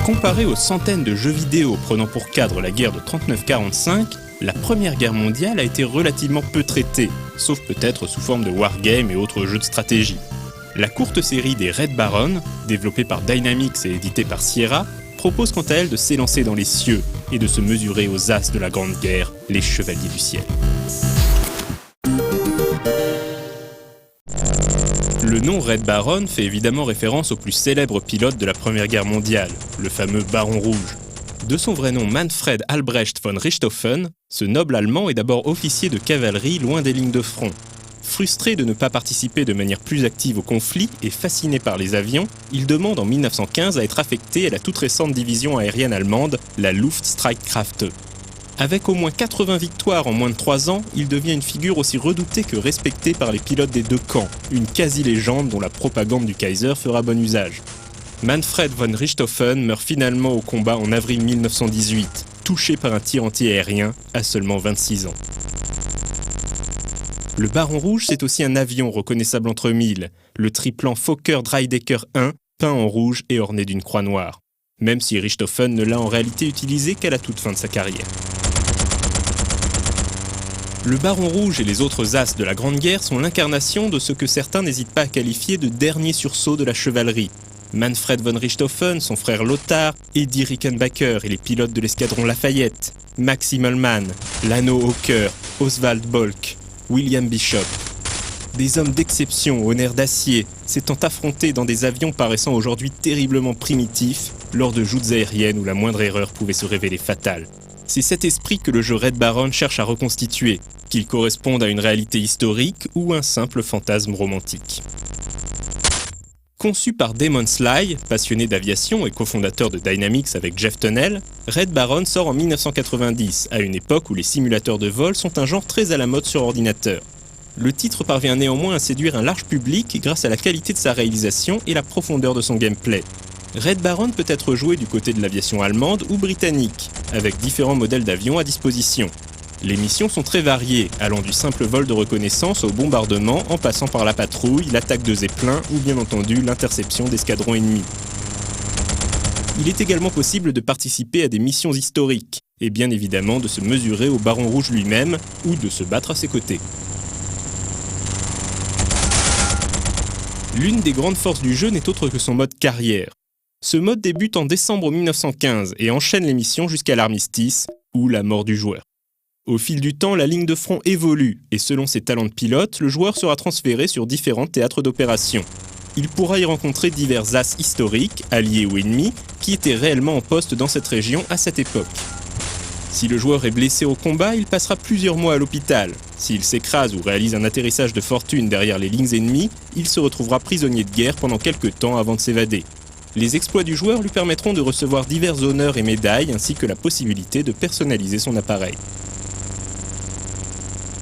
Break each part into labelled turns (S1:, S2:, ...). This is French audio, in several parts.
S1: Comparé aux centaines de jeux vidéo prenant pour cadre la guerre de 39-45, la Première Guerre mondiale a été relativement peu traitée, sauf peut-être sous forme de wargame et autres jeux de stratégie. La courte série des Red Baron, développée par Dynamix et éditée par Sierra, propose quant à elle de s'élancer dans les cieux et de se mesurer aux as de la Grande Guerre, les Chevaliers du Ciel. Le nom Red Baron fait évidemment référence au plus célèbre pilote de la Première Guerre mondiale, le fameux Baron Rouge. De son vrai nom Manfred Albrecht von Richthofen, ce noble allemand est d'abord officier de cavalerie loin des lignes de front. Frustré de ne pas participer de manière plus active au conflit et fasciné par les avions, il demande en 1915 à être affecté à la toute récente division aérienne allemande, la Luftstreitkräfte. Avec au moins 80 victoires en moins de 3 ans, il devient une figure aussi redoutée que respectée par les pilotes des deux camps, une quasi-légende dont la propagande du Kaiser fera bon usage. Manfred von Richthofen meurt finalement au combat en avril 1918, touché par un tir anti-aérien à seulement 26 ans. Le Baron Rouge, c'est aussi un avion reconnaissable entre mille, le triplan Fokker Dreidecker 1, peint en rouge et orné d'une croix noire, même si Richthofen ne l'a en réalité utilisé qu'à la toute fin de sa carrière. Le Baron Rouge et les autres as de la Grande Guerre sont l'incarnation de ce que certains n'hésitent pas à qualifier de dernier sursaut de la chevalerie. Manfred von Richthofen, son frère Lothar, Eddie Rickenbacker et les pilotes de l'escadron Lafayette, Max Immelmann, Lano Hawker, Oswald Bolk, William Bishop. Des hommes d'exception, aux nerfs d'acier, s'étant affrontés dans des avions paraissant aujourd'hui terriblement primitifs, lors de joutes aériennes où la moindre erreur pouvait se révéler fatale. C'est cet esprit que le jeu Red Baron cherche à reconstituer, qu'il corresponde à une réalité historique ou un simple fantasme romantique. Conçu par Damon Sly, passionné d'aviation et cofondateur de Dynamix avec Jeff Tunnell, Red Baron sort en 1990, à une époque où les simulateurs de vol sont un genre très à la mode sur ordinateur. Le titre parvient néanmoins à séduire un large public grâce à la qualité de sa réalisation et la profondeur de son gameplay. Red Baron peut être joué du côté de l'aviation allemande ou britannique, avec différents modèles d'avions à disposition. Les missions sont très variées, allant du simple vol de reconnaissance au bombardement en passant par la patrouille, l'attaque de zeppelins ou bien entendu l'interception d'escadrons ennemis. Il est également possible de participer à des missions historiques, et bien évidemment de se mesurer au Baron Rouge lui-même ou de se battre à ses côtés. L'une des grandes forces du jeu n'est autre que son mode carrière. Ce mode débute en décembre 1915 et enchaîne les missions jusqu'à l'armistice, ou la mort du joueur. Au fil du temps, la ligne de front évolue, et selon ses talents de pilote, le joueur sera transféré sur différents théâtres d'opération. Il pourra y rencontrer divers as historiques, alliés ou ennemis, qui étaient réellement en poste dans cette région à cette époque. Si le joueur est blessé au combat, il passera plusieurs mois à l'hôpital. S'il s'écrase ou réalise un atterrissage de fortune derrière les lignes ennemies, il se retrouvera prisonnier de guerre pendant quelques temps avant de s'évader. Les exploits du joueur lui permettront de recevoir divers honneurs et médailles, ainsi que la possibilité de personnaliser son appareil.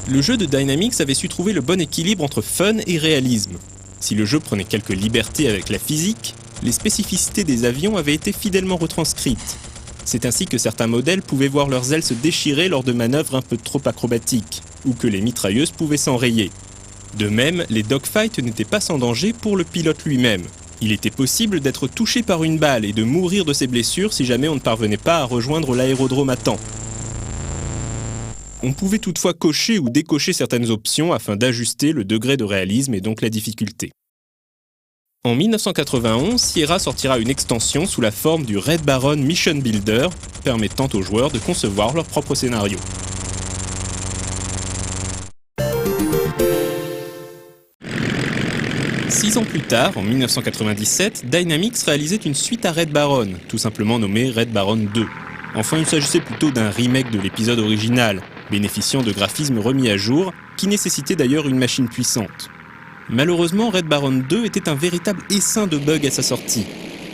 S1: Le jeu de Dynamix avait su trouver le bon équilibre entre fun et réalisme. Si le jeu prenait quelques libertés avec la physique, les spécificités des avions avaient été fidèlement retranscrites. C'est ainsi que certains modèles pouvaient voir leurs ailes se déchirer lors de manœuvres un peu trop acrobatiques, ou que les mitrailleuses pouvaient s'enrayer. De même, les dogfights n'étaient pas sans danger pour le pilote lui-même. Il était possible d'être touché par une balle et de mourir de ses blessures si jamais on ne parvenait pas à rejoindre l'aérodrome à temps. On pouvait toutefois cocher ou décocher certaines options afin d'ajuster le degré de réalisme et donc la difficulté. En 1991, Sierra sortira une extension sous la forme du Red Baron Mission Builder, permettant aux joueurs de concevoir leur propre scénario. Six ans plus tard, en 1997, Dynamix réalisait une suite à Red Baron, tout simplement nommée Red Baron 2. Enfin, il s'agissait plutôt d'un remake de l'épisode original, bénéficiant de graphismes remis à jour, qui nécessitaient d'ailleurs une machine puissante. Malheureusement, Red Baron 2 était un véritable essaim de bugs à sa sortie.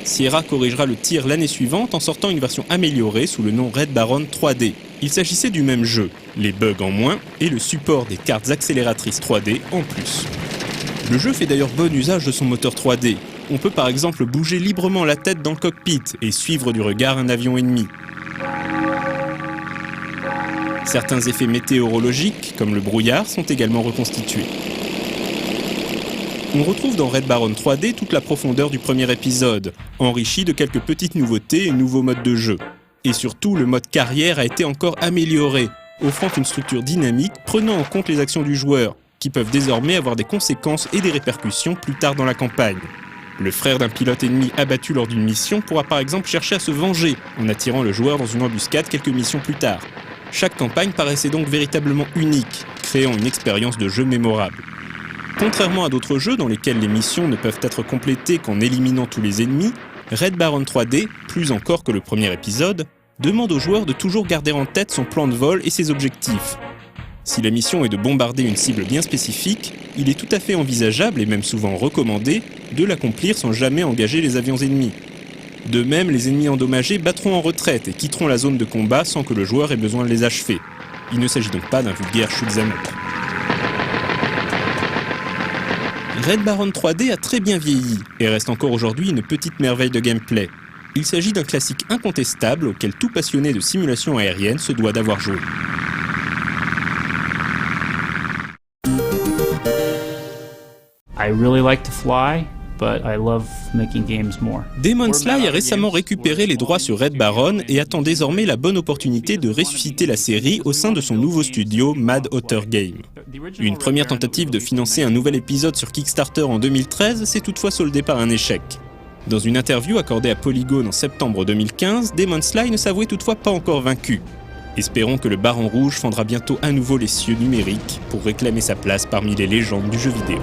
S1: Sierra corrigera le tir l'année suivante en sortant une version améliorée sous le nom Red Baron 3D. Il s'agissait du même jeu, les bugs en moins et le support des cartes accélératrices 3D en plus. Le jeu fait d'ailleurs bon usage de son moteur 3D. On peut par exemple bouger librement la tête dans le cockpit et suivre du regard un avion ennemi. Certains effets météorologiques, comme le brouillard, sont également reconstitués. On retrouve dans Red Baron 3D toute la profondeur du premier épisode, enrichi de quelques petites nouveautés et nouveaux modes de jeu. Et surtout, le mode carrière a été encore amélioré, offrant une structure dynamique prenant en compte les actions du joueur, qui peuvent désormais avoir des conséquences et des répercussions plus tard dans la campagne. Le frère d'un pilote ennemi abattu lors d'une mission pourra par exemple chercher à se venger, en attirant le joueur dans une embuscade quelques missions plus tard. Chaque campagne paraissait donc véritablement unique, créant une expérience de jeu mémorable. Contrairement à d'autres jeux dans lesquels les missions ne peuvent être complétées qu'en éliminant tous les ennemis, Red Baron 3D, plus encore que le premier épisode, demande au joueur de toujours garder en tête son plan de vol et ses objectifs. Si la mission est de bombarder une cible bien spécifique, il est tout à fait envisageable et même souvent recommandé de l'accomplir sans jamais engager les avions ennemis. De même, les ennemis endommagés battront en retraite et quitteront la zone de combat sans que le joueur ait besoin de les achever. Il ne s'agit donc pas d'un vulgaire shoot'em up. Red Baron 3D a très bien vieilli et reste encore aujourd'hui une petite merveille de gameplay. Il s'agit d'un classique incontestable auquel tout passionné de simulation aérienne se doit d'avoir joué.
S2: I really like to fly, but I love making games more.
S1: Demon Sly a récemment récupéré les droits sur Red Baron et attend désormais la bonne opportunité de ressusciter la série au sein de son nouveau studio Mad Otter Game. Une première tentative de financer un nouvel épisode sur Kickstarter en 2013 s'est toutefois soldée par un échec. Dans une interview accordée à Polygon en septembre 2015, Demon Sly ne s'avouait toutefois pas encore vaincu. Espérons que le Baron Rouge fendra bientôt à nouveau les cieux numériques pour réclamer sa place parmi les légendes du jeu vidéo.